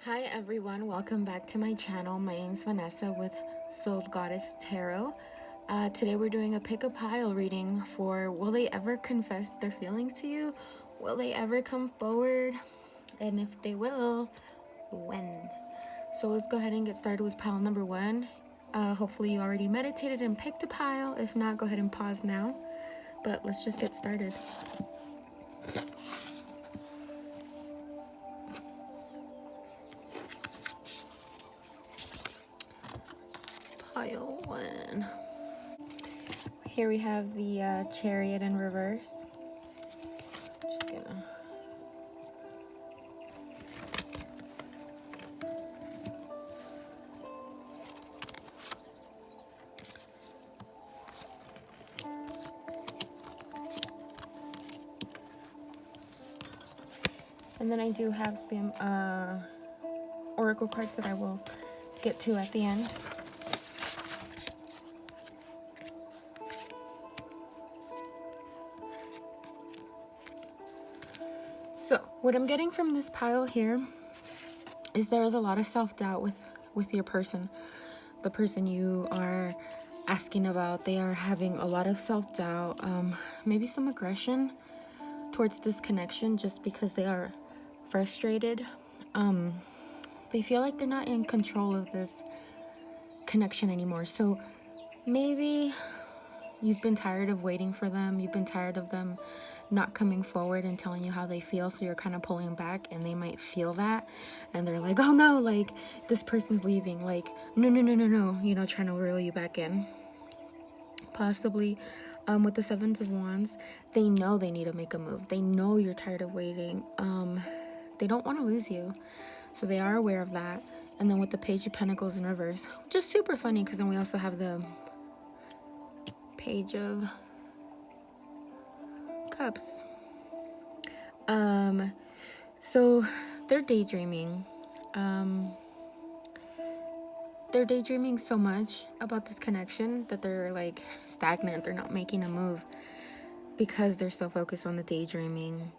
Hi everyone, welcome back to my channel. My name's Vanessa with Soul Goddess Tarot. Today we're doing a pick a pile reading for will they ever confess their feelings to you? Will they ever come forward? And if they will, when? So let's go ahead and get started with pile number one. Hopefully you already meditated and picked a pile. If not, go ahead and pause now. But let's just get started. Pile one. Here we have the Chariot in reverse. Just gonna and then I do have some oracle cards that I will get to at the end. So what I'm getting from this pile here is there is a lot of self-doubt with your person. The person you are asking about, they are having a lot of self-doubt, maybe some aggression towards this connection just because they are frustrated. They feel like they're not in control of this connection anymore. So maybe you've been tired of waiting for them. You've been tired of them not coming forward and telling you how they feel, so you're kind of pulling back, and they might feel that and they're like, oh no, like this person's leaving, like no, you know, trying to reel you back in. Possibly with the Sevens of Wands, they know they need to make a move. They know you're tired of waiting. They don't want to lose you, so they are aware of that. And then with the Page of Pentacles in reverse, just super funny because then we also have the Page of Cups. So they're daydreaming. They're daydreaming so much about this connection that they're like stagnant. They're not making a move because they're so focused on the daydreaming.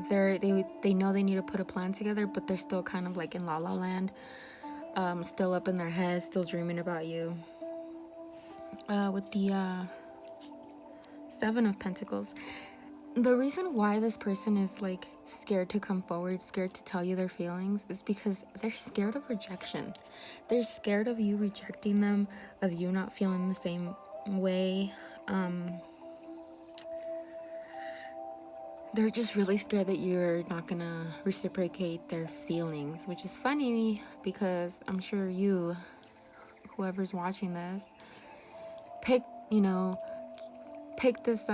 They know they need to put a plan together, but they're still kind of like in la la land, still up in their head, still dreaming about you. With the Seven of Pentacles, the reason why this person is like scared to come forward, scared to tell you their feelings, is because they're scared of rejection. They're scared of you rejecting them, of you not feeling the same way. They're just really scared that you're not gonna reciprocate their feelings, which is funny because I'm sure you, whoever's watching this, pick this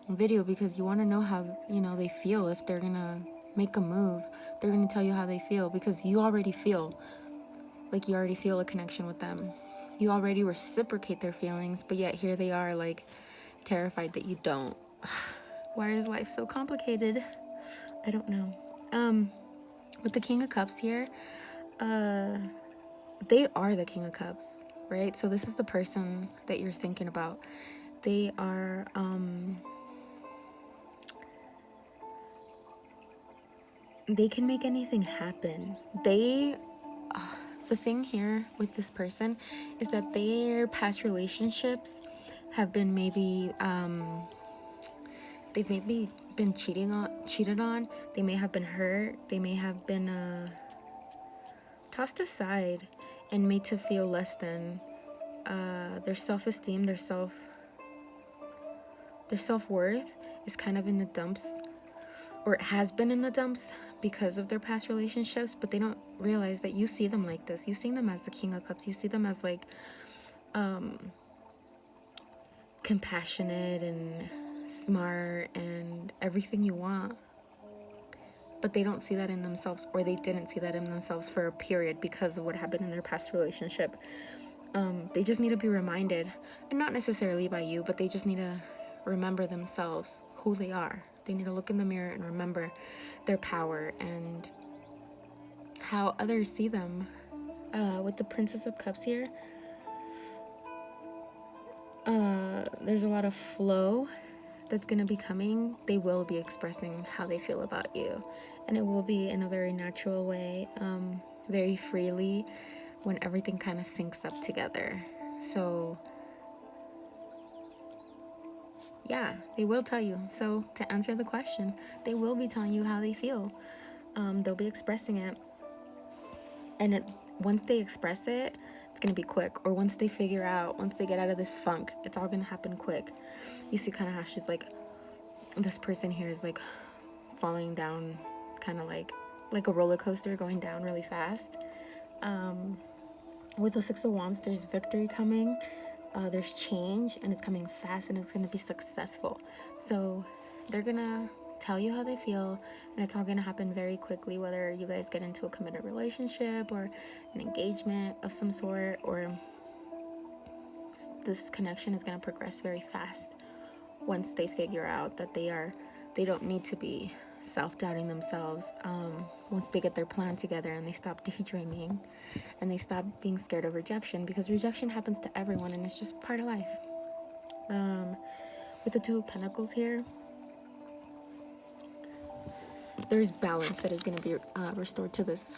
video because you want to know how, you know, they feel. If they're gonna make a move, they're gonna tell you how they feel because you already feel like you already feel a connection with them. You already reciprocate their feelings, but yet here they are like terrified that you don't. Why is life so complicated? I don't know. With the King of Cups here, they are the King of Cups, right? So this is the person that you're thinking about. They are they can make anything happen. The thing here with this person is that their past relationships have been maybe they've maybe been cheated on. They may have been hurt. They may have been tossed aside and made to feel less than. Their self-esteem, their self-worth is kind of in the dumps, or it has been in the dumps because of their past relationships, but they don't realize that you see them like this. You see them as the King of Cups. You see them as like compassionate and smart and everything you want, but they don't see that in themselves, or they didn't see that in themselves for a period because of what happened in their past relationship. They just need to be reminded, and not necessarily by you, but they just need to remember themselves, who they are. They need to look in the mirror and remember their power and how others see them. With the Princess of Cups here, there's a lot of flow that's going to be coming, they will be expressing how they feel about you. And it will be in a very natural way, very freely, when everything kind of syncs up together. So yeah, they will tell you. So to answer the question, they will be telling you how they feel. They'll be expressing it. And once they express it, it's going to be quick. Or once they figure out, once they get out of this funk, it's all going to happen quick. You see kind of how she's like, this person here is like falling down, kind of like a roller coaster going down really fast. With the Six of Wands, there's victory coming. There's change, and it's coming fast, and it's going to be successful. So they're going to tell you how they feel, and it's all going to happen very quickly, whether you guys get into a committed relationship or an engagement of some sort, or this connection is going to progress very fast once they figure out that they don't need to be self-doubting themselves. Once they get their plan together and they stop daydreaming and they stop being scared of rejection, because rejection happens to everyone and it's just part of life. With the Two of Pentacles here, there's balance that is going to be restored to this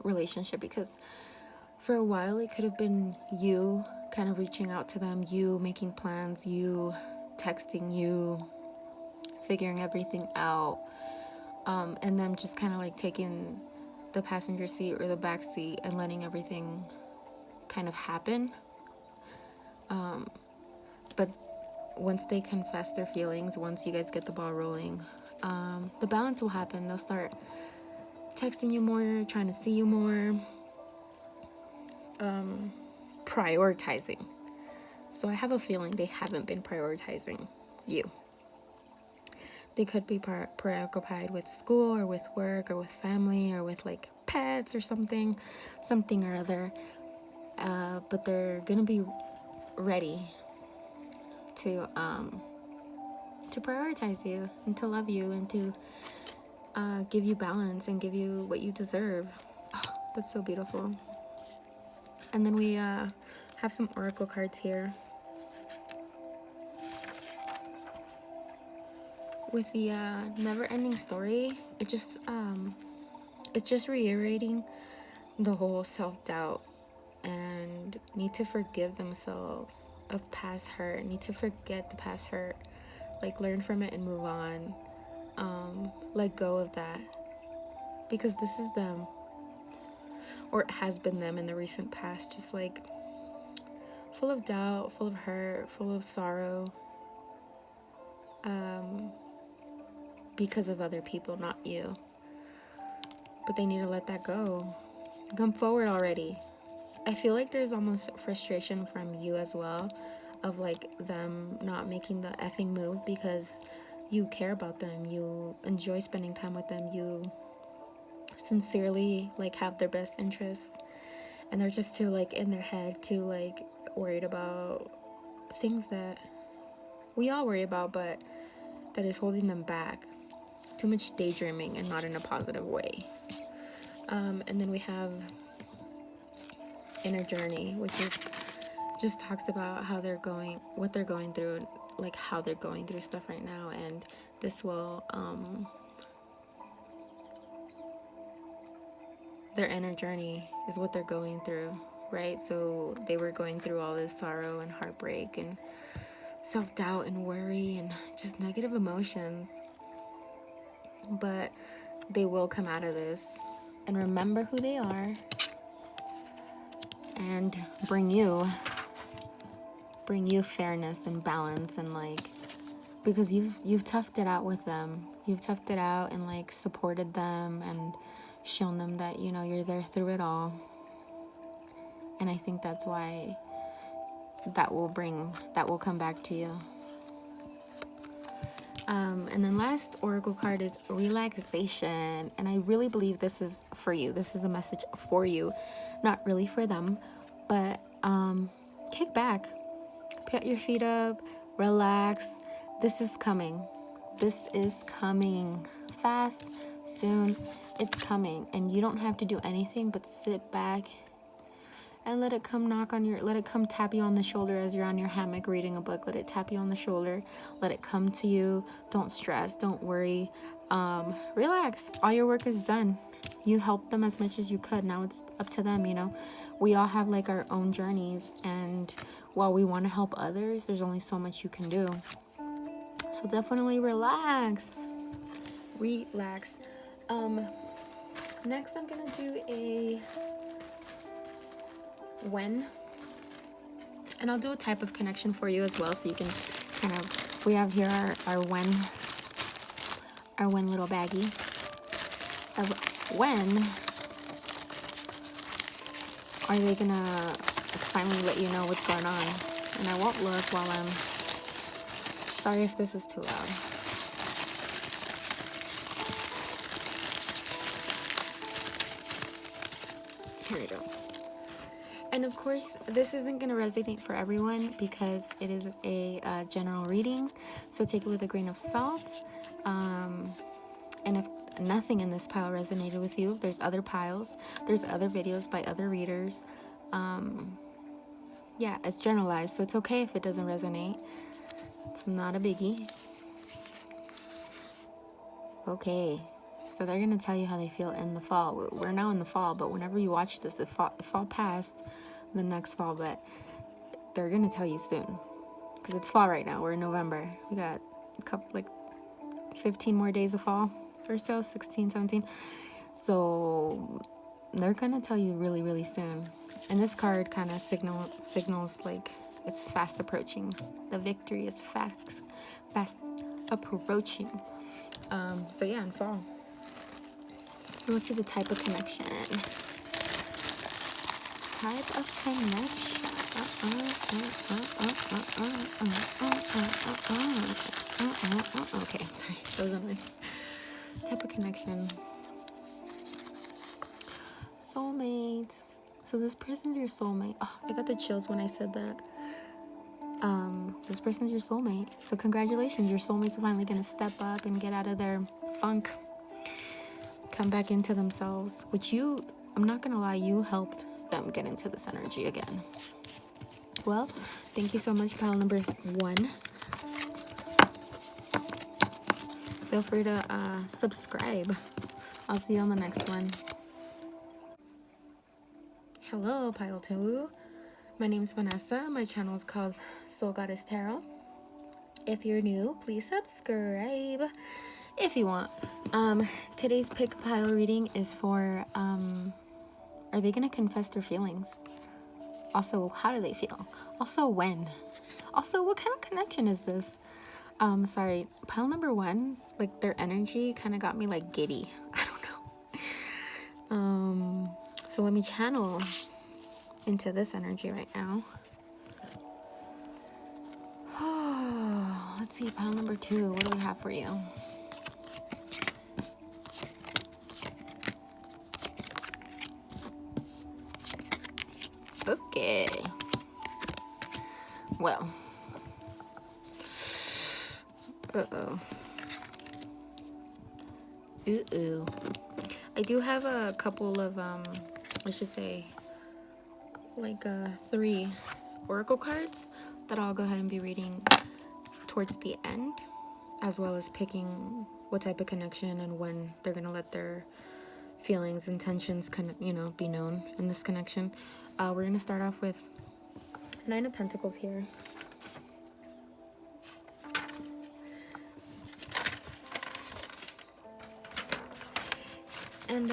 relationship, because for a while it could have been you kind of reaching out to them, you making plans, you texting, you figuring everything out, and them just kind of like taking the passenger seat or the back seat and letting everything kind of happen. But once they confess their feelings, once you guys get the ball rolling, the balance will happen. They'll start texting you more, trying to see you more, prioritizing. So I have a feeling they haven't been prioritizing you. They could be preoccupied with school or with work or with family or with like pets or something or other. But they're gonna be ready to prioritize you and to love you and to give you balance and give you what you deserve. Oh, that's so beautiful. And then we have some oracle cards here. With the never-ending story, it's just reiterating the whole self-doubt and need to forgive themselves of past hurt, need to forget the past hurt, like learn from it and move on, let go of that, because this is them, or it has been them in the recent past, just like full of doubt, full of hurt, full of sorrow, because of other people, not you. But they need to let that go. Come forward already. I feel like there's almost frustration from you as well, of like them not making the effing move, because you care about them, you enjoy spending time with them, you sincerely like have their best interests, and they're just too like in their head, too like worried about things that we all worry about, but that is holding them back. Too much daydreaming and not in a positive way. And then we have Inner Journey, which is just talks about how they're going, what they're going through, and like how they're going through stuff right now. And this will their inner journey is what they're going through, right? So they were going through all this sorrow and heartbreak and self-doubt and worry and just negative emotions, but they will come out of this and remember who they are and bring you fairness and balance, and like, because you've toughed it out with them, you've toughed it out and like supported them and shown them that, you know, you're there through it all. And I think that's why that will come back to you. And then last oracle card is relaxation, and I really believe this is for you. This is a message for you, not really for them, but kick back, put your feet up, relax. This is coming fast, soon. It's coming, and you don't have to do anything but sit back and let it come let it come tap you on the shoulder as you're on your hammock reading a book. Let it tap you on the shoulder. Let it come to you. Don't stress. Don't worry. Relax. All your work is done. You helped them as much as you could. Now it's up to them, you know. We all have like our own journeys, and while we want to help others, there's only so much you can do. So definitely relax. Next I'm gonna do a when, and I'll do a type of connection for you as well, so you can kind of, we have here our when little baggie of when are they gonna finally let you know what's going on. And I won't look while I'm, sorry if this is too loud. Here we go. And of course, this isn't going to resonate for everyone because it is a general reading. So take it with a grain of salt. And if nothing in this pile resonated with you, there's other piles. There's other videos by other readers. Yeah, it's generalized. So it's okay if it doesn't resonate. It's not a biggie. Okay. So they're going to tell you how they feel in the fall. We're now in the fall, but whenever you watch this, it fall past the next fall, but they're going to tell you soon. Because it's fall right now. We're in November. We got a couple, like 15 more days of fall or so, 16, 17. So they're going to tell you really, really soon. And this card kind of signals like it's fast approaching. The victory is fast approaching. So yeah, in fall. Let's see the type of connection. Type of connection. Okay, sorry. That was annoying. Type of connection. Soulmate. So this person's your soulmate. Oh, I got the chills when I said that. This person's your soulmate. So congratulations, your soulmate's finally gonna step up and get out of their funk. Come back into themselves, which you, I'm not gonna lie, you helped them get into this energy again. Well, thank you so much, pile number 1. Feel free to subscribe. I'll see you on the next one. Hello, pile 2. My name's Vanessa. My channel is called Soul Goddess Tarot. If you're new, please subscribe if you want. Today's pick pile reading is for are they gonna confess their feelings? Also, how do they feel? Also, when? Also, what kind of connection is this? Sorry, pile number 1, like their energy kind of got me like giddy. I don't know. So let me channel into this energy right now. Oh, let's see, pile number 2. What do we have for you? Okay. Well. Uh-oh. Uh-oh. I do have a couple of, let's just say, like 3 oracle cards that I'll go ahead and be reading towards the end, as well as picking what type of connection and when they're going to let their feelings, intentions kind of, you know, be known in this connection. We're going to start off with 9 of Pentacles here. And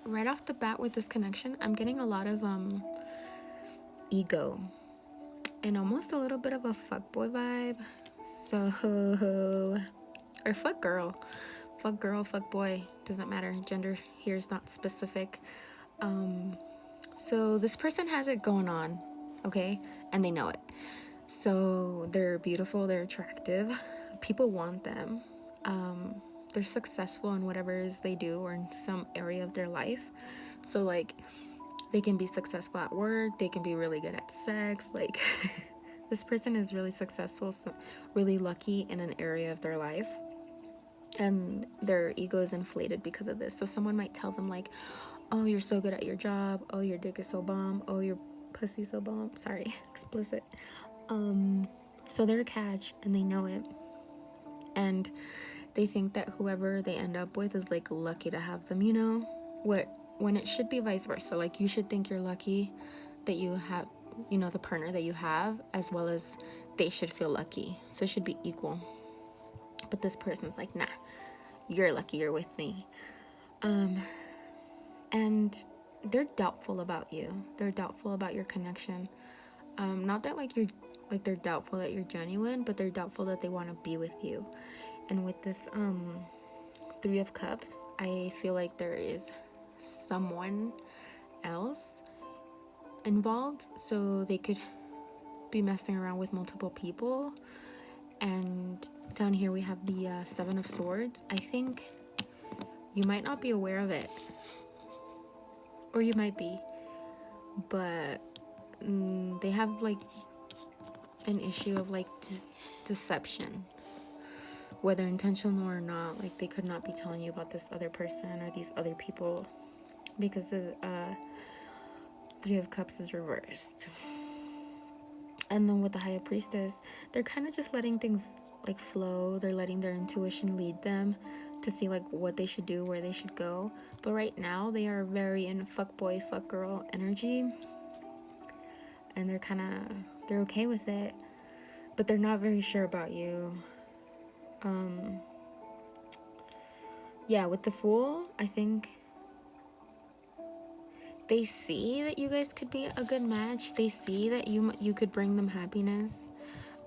right off the bat with this connection, I'm getting a lot of ego and almost a little bit of a fuckboy vibe. So, or fuck girl, fuck boy, doesn't matter. Gender here is not specific. So this person has it going on, okay, and they know it. So they're beautiful, they're attractive, people want them. They're successful in whatever it is they do or in some area of their life. So like they can be successful at work, they can be really good at sex, like this person is really successful, so really lucky in an area of their life. and their ego is inflated because of this. So someone might tell them like, oh, you're so good at your job, oh, your dick is so bomb, oh, your pussy so bomb, sorry, explicit. So they're a catch and they know it, and they think that whoever they end up with is like lucky to have them, when it should be vice versa. Like, you should think you're lucky that you have, the partner that you have, as well as they should feel lucky. So it should be equal. But this person's like, nah, you're lucky you're with me. And they're doubtful about you. They're doubtful about your connection. Not that they're doubtful that you're genuine, but they're doubtful that they want to be with you. And with this 3 of Cups, I feel like there is someone else involved, so they could be messing around with multiple people. And down here we have the 7 of Swords. I think you might not be aware of it, or you might be, but they have like an issue of like deception, whether intentional or not. Like, they could not be telling you about this other person or these other people, because the 3 of Cups is reversed. And then with the High Priestess, they're kind of just letting things like flow. They're letting their intuition lead them to see like what they should do, where they should go. But right now they are very in fuck boy, fuck girl energy, and they're okay with it, but they're not very sure about you. Yeah, with the Fool, I think they see that you guys could be a good match. They see that you could bring them happiness.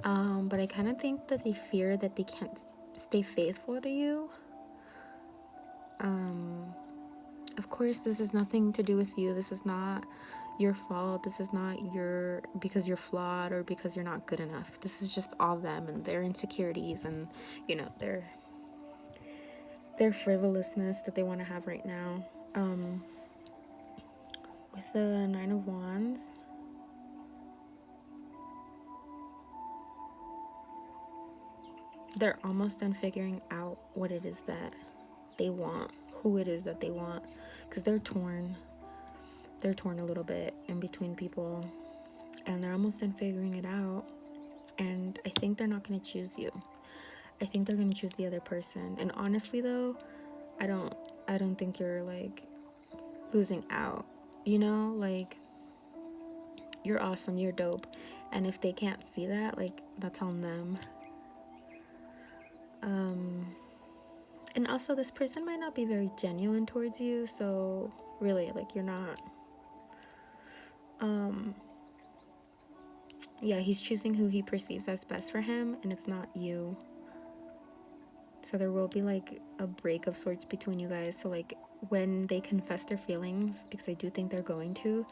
But I kind of think that they fear that they can't stay faithful to you. Of course, this is nothing to do with you. This is not your fault. This is not because you're flawed or because you're not good enough. This is just all them and their insecurities and, their frivolousness that they want to have right now. With the 9 of Wands, they're almost done figuring out what it is that they want, who it is that they want, because they're torn a little bit in between people, and they're almost done figuring it out. And I think they're not going to choose you. I think they're going to choose the other person. And honestly though, I don't think you're like losing out, like, you're awesome, you're dope, and if they can't see that, like, that's on them. And also, this person might not be very genuine towards you, so really, like, you're not. Yeah, he's choosing who he perceives as best for him, and it's not you. So there will be like a break of sorts between you guys. So like, when they confess their feelings, because I do think they're going to,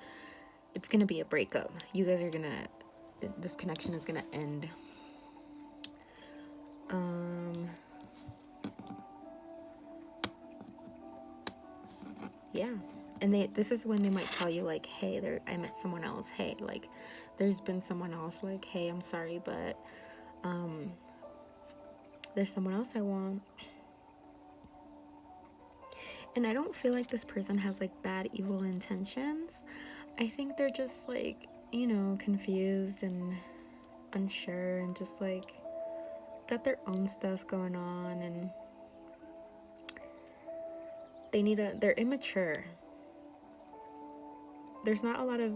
it's gonna be a breakup. You guys are gonna, this connection is gonna end. Yeah, and this is when they might tell you like, hey, I met someone else. Hey, like, there's been someone else. Like, hey, I'm sorry, but there's someone else I want. And I don't feel like this person has like bad, evil intentions. I think they're just like, confused and unsure and just like got their own stuff going on, and they're immature. There's not a lot of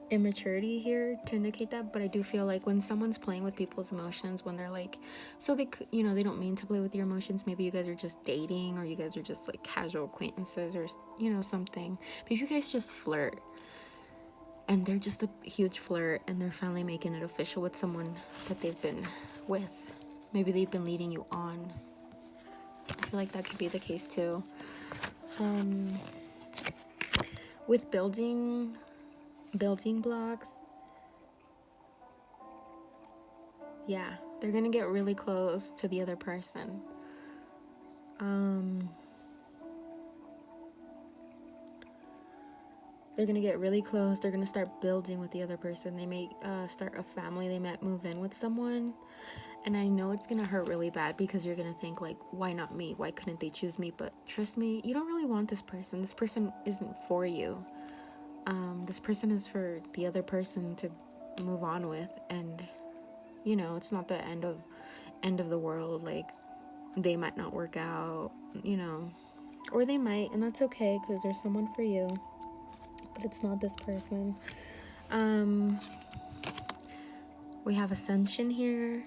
immaturity here to indicate that, but I do feel like when someone's playing with people's emotions, when they're like, so they they don't mean to play with your emotions. Maybe you guys are just dating, or you guys are just like casual acquaintances, or something. Maybe you guys just flirt, and they're just a huge flirt, and they're finally making it official with someone that they've been with. Maybe they've been leading you on. I feel like that could be the case too. With building blocks, yeah, they're gonna get really close to the other person. They're gonna get really close. They're gonna start building with the other person. They may start a family. They might move in with someone. And I know it's gonna hurt really bad because you're gonna think like, why not me? Why couldn't they choose me? But trust me, you don't really want this person. This person isn't for you. This person is for the other person to move on with. And you know, it's not the end of the world. Like, they might not work out, you know, or they might, and that's okay because there's someone for you, but it's not this person. We have ascension here.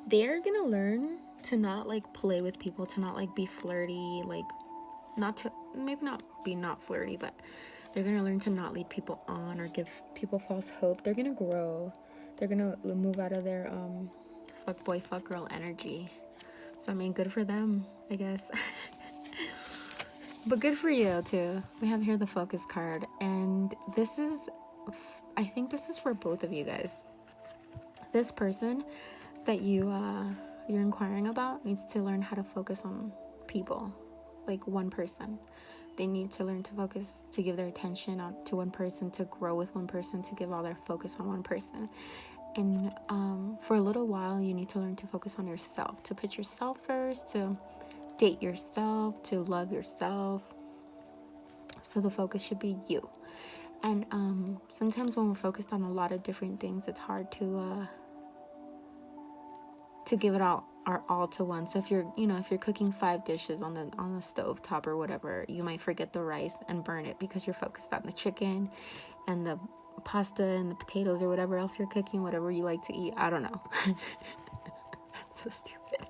They're gonna learn to not like play with people, to not like be flirty, like not flirty, but they're gonna learn to not lead people on or give people false hope. They're gonna grow. They're gonna move out of their fuck boy, fuck girl energy. So I mean, good for them, I guess. But good for you too. We have here the focus card, and I think this is for both of you guys. This person that you're inquiring about needs to learn how to focus on people, like one person. They need to learn to focus, to give their attention to one person, to grow with one person, to give all their focus on one person. And for a little while, you need to learn to focus on yourself, to put yourself first, to date yourself, to love yourself. So the focus should be you. And sometimes when we're focused on a lot of different things, it's hard to give it our all to one. So if you're cooking 5 dishes on the stove top or whatever, you might forget the rice and burn it because you're focused on the chicken and the pasta and the potatoes or whatever else you're cooking, whatever you like to eat. I don't know. That's so stupid.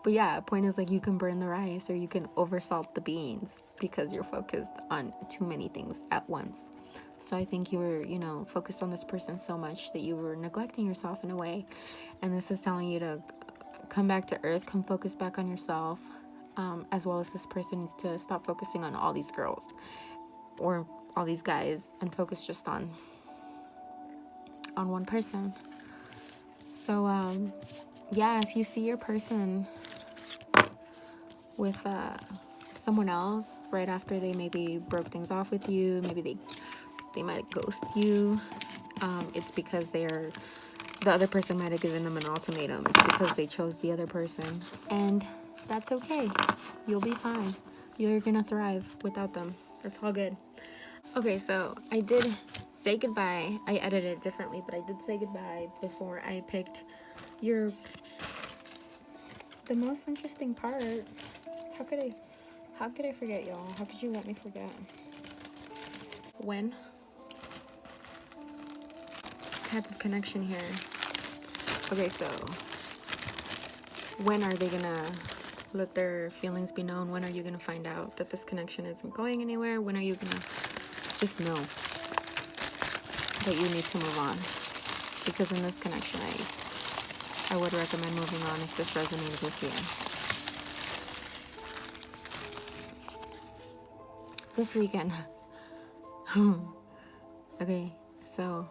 But yeah, point is, like, you can burn the rice or you can oversalt the beans because you're focused on too many things at once. So I think you were, focused on this person so much that you were neglecting yourself in a way. And this is telling you to come back to earth, come focus back on yourself, as well as this person needs to stop focusing on all these girls or all these guys and focus just on one person. So, yeah, if you see your person with someone else right after they maybe broke things off with you, maybe they might ghost you, it's because the other person might have given them an ultimatum. It's because they chose the other person, and that's okay. You'll be fine. You're gonna thrive without them. It's all good. Okay, so I did say goodbye. I edited it differently, but I did say goodbye before I picked the most interesting part. How could I forget, y'all? How could you let me forget? When? Type of connection here. Okay, so when are they gonna let their feelings be known? When are you gonna find out that this connection isn't going anywhere? When are you gonna just know that you need to move on? Because in this connection, I would recommend moving on if this resonates with you. This weekend. Okay, so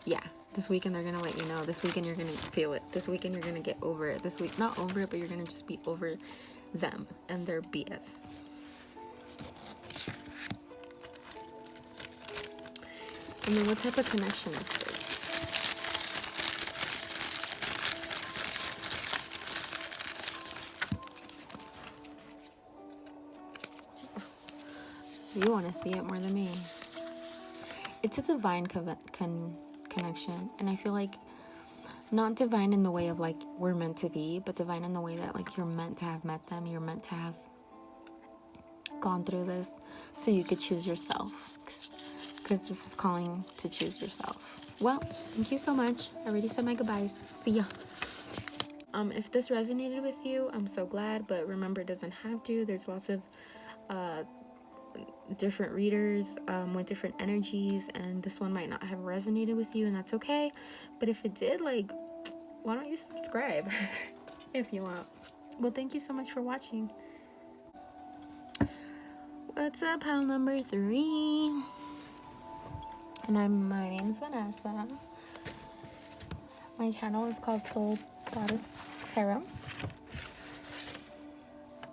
yeah, this weekend they're gonna let you know. This weekend you're gonna feel it. This weekend you're gonna get over it. This week, not over it, but you're gonna just be over them and their BS. And then what type of connection is this? You want to see it more than me. It's a divine connection, and I feel like not divine in the way of like we're meant to be, but divine in the way that like you're meant to have met them, you're meant to have gone through this so you could choose yourself, because this is calling to choose yourself. Well, thank you so much. I already said my goodbyes. See ya. If this resonated with you, I'm so glad, but remember, it doesn't have to. There's lots of different readers with different energies, and this one might not have resonated with you, and that's okay. But if it did, like, why don't you subscribe if you want? Well, thank you so much for watching. What's up, pile number 3? And my name's Vanessa. My channel is called Soul Goddess Tarot.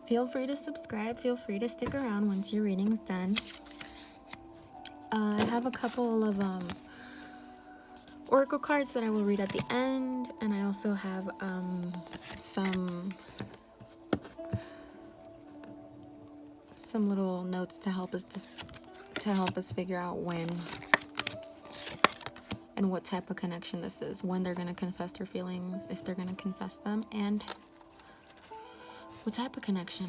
feel free to subscribe. Feel free to stick around once your reading's done. I have a couple of oracle cards that I will read at the end, and I also have some little notes to help us figure out when and what type of connection this is, when they're going to confess their feelings, if they're going to confess them, and what type of connection.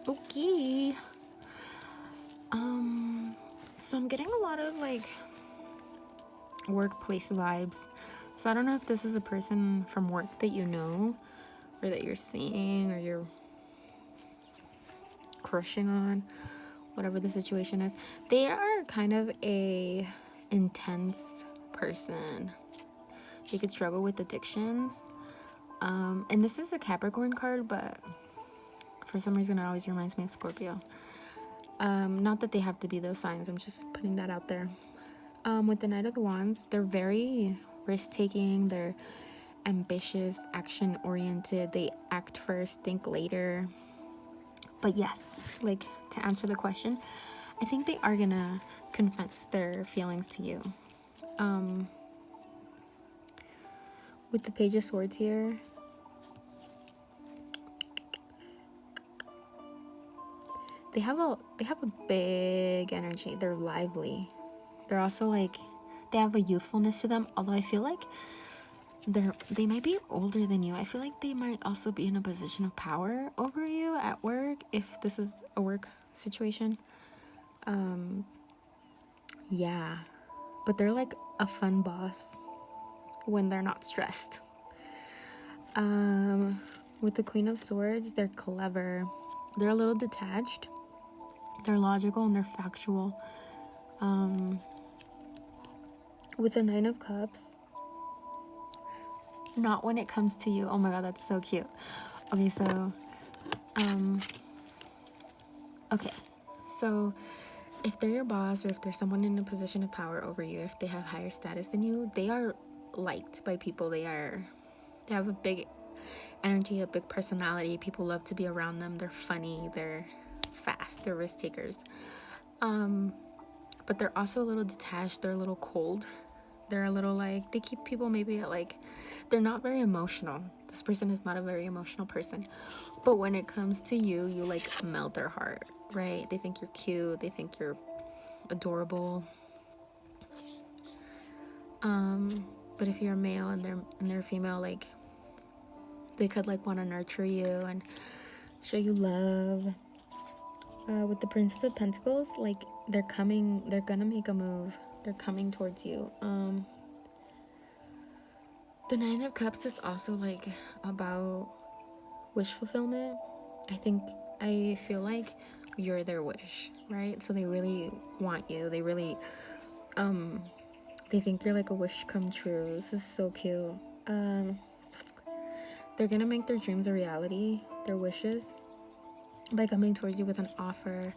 Okay. So I'm getting a lot of like workplace vibes. So I don't know if this is a person from work that you know, or that you're seeing, or you're crushing on, whatever the situation is. They are kind of a intense person. They could struggle with addictions. And this is a Capricorn card, but for some reason it always reminds me of Scorpio. Not that they have to be those signs, I'm just putting that out there. With the Knight of the Wands, they're very risk-taking, they're ambitious, action-oriented, they act first, think later. But yes, like, to answer the question, I think they are gonna confess their feelings to you. With the Page of Swords here, they have a big energy. They're lively. They're also like, they have a youthfulness to them, although I feel like they might be older than you. I feel like they might also be in a position of power over you at work, if this is a work situation. Yeah, but they're like a fun boss when they're not stressed. With the Queen of Swords, they're clever. They're a little detached. They're logical and they're factual. With the Nine of Cups, not when it comes to you. Oh my god, that's so cute. Okay, so okay, so if they're your boss, or if there's someone in a position of power over you, if they have higher status than you, they are liked by people. They have a big energy, a big personality. People love to be around them. They're funny, they're fast, they're risk takers. But they're also a little detached, they're a little cold. They're a little like, they keep people maybe at like, they're not very emotional. This person is not a very emotional person. But when it comes to you, you like melt their heart, right? They think you're cute, they think you're adorable. But if you're a male and they're female, like, they could like want to nurture you and show you love. With the Princess of Pentacles, like, they're gonna make a move. They're coming towards you. The Nine of Cups is also like about wish fulfillment. I feel like you're their wish, right? So they really want you. They really they think you're like a wish come true. This is so cute. They're gonna make their dreams a reality, their wishes, by coming towards you with an offer.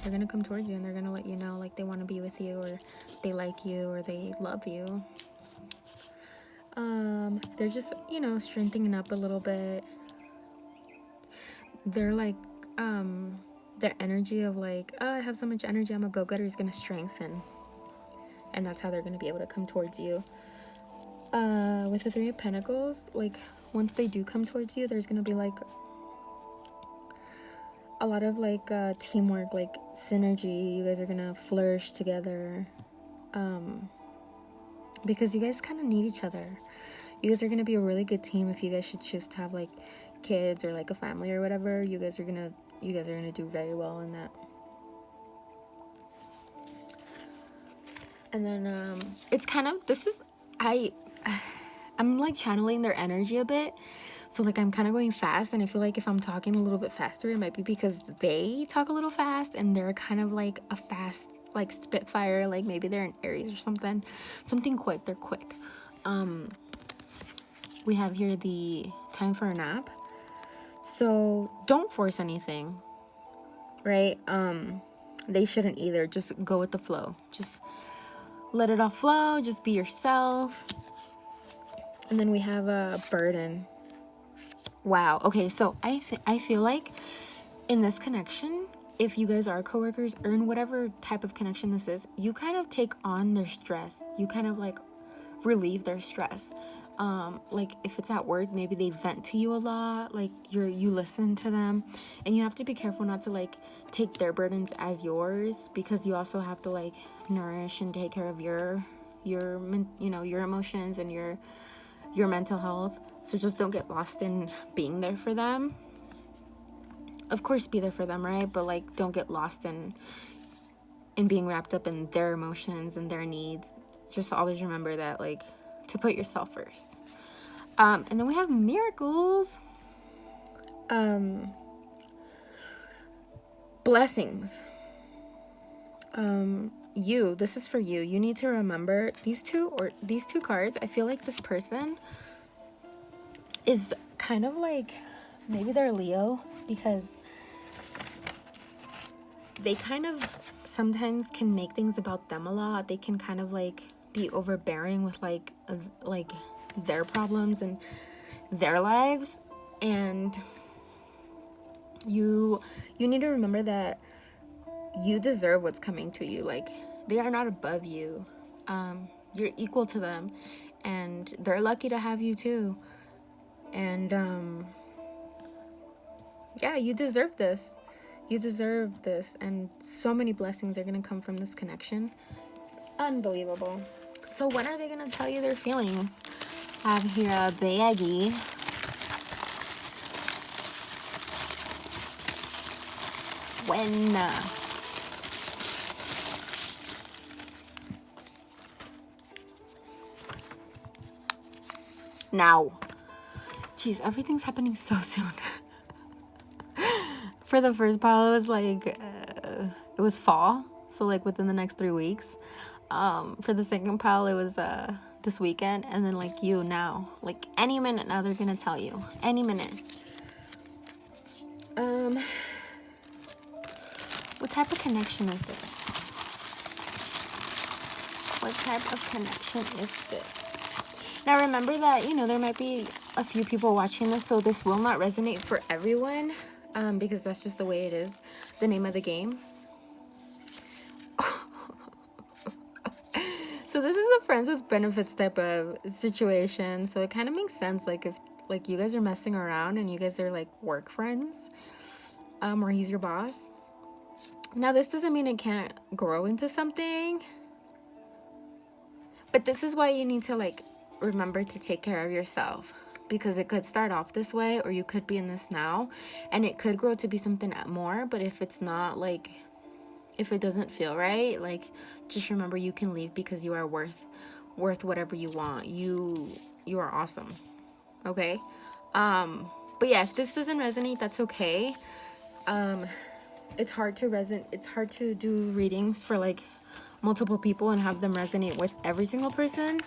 They're gonna come towards you and they're gonna let you know, like, they want to be with you, or they like you, or they love you. They're just, strengthening up a little bit. They're like, their energy of like, oh, I have so much energy, I'm a go-getter, is gonna strengthen, and that's how they're gonna be able to come towards you. With the Three of Pentacles, like, once they do come towards you, there's gonna be like a lot of like teamwork, like synergy. You guys are gonna flourish together, because you guys kind of need each other. You guys are gonna be a really good team. If you guys should choose to have like kids or like a family or whatever, you guys are gonna do very well in that. And then it's kind of, I'm like channeling their energy a bit. So like, I'm kind of going fast, and I feel like if I'm talking a little bit faster, it might be because they talk a little fast and they're kind of like a fast, like, Spitfire, like maybe they're an Aries or something quick. They're quick. We have here the time for a nap. So don't force anything, right? they shouldn't either. Just go with the flow. Just let it all flow. Just be yourself. And then we have a burden. Wow. Okay, so I feel like in this connection, if you guys are coworkers or in whatever type of connection this is, you kind of take on their stress. You kind of like relieve their stress. Like if it's at work, maybe they vent to you a lot, like you listen to them, and you have to be careful not to like take their burdens as yours, because you also have to like nourish and take care of your emotions and your mental health. So just don't get lost in being there for them. Of course, be there for them, right? But like don't get lost in being wrapped up in their emotions and their needs. Just always remember that, like, to put yourself first. And then we have miracles. Blessings. This is for you. You need to remember these two cards. I feel like this person is kind of like, maybe they're Leo, because they kind of sometimes can make things about them a lot. They can kind of like be overbearing with like their problems and their lives, and you need to remember that you deserve what's coming to you. Like, they are not above you. You're equal to them, and they're lucky to have you too. And yeah, you deserve this. You deserve this, and so many blessings are gonna come from this connection. It's unbelievable. So when are they gonna tell you their feelings? I have here a baggie. When? Now. Jeez, everything's happening so soon. For the first pile, it was like, it was fall. So like within the next 3 weeks. For the second pile, it was this weekend. And then like you now. Like any minute now they're gonna tell you. Any minute. What type of connection is this? What type of connection is this? Now remember that, there might be a few people watching this, so this will not resonate for everyone, because that's just the way it is, the name of the game. So this is a friends with benefits type of situation, so it kind of makes sense, like if like you guys are messing around and you guys are like work friends, or he's your boss. Now this doesn't mean it can't grow into something, but this is why you need to like remember to take care of yourself, because it could start off this way, or you could be in this now and it could grow to be something more. But if it's not, like, if it doesn't feel right, like, just remember you can leave, because you are worth whatever you want. You are awesome. Okay. But yeah, if this doesn't resonate, that's okay. It's hard to do readings for like multiple people and have them resonate with every single person.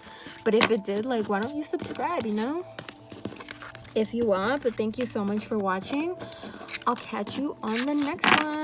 But if it did, like, why don't you subscribe, if you want. But thank you so much for watching. I'll catch you on the next one.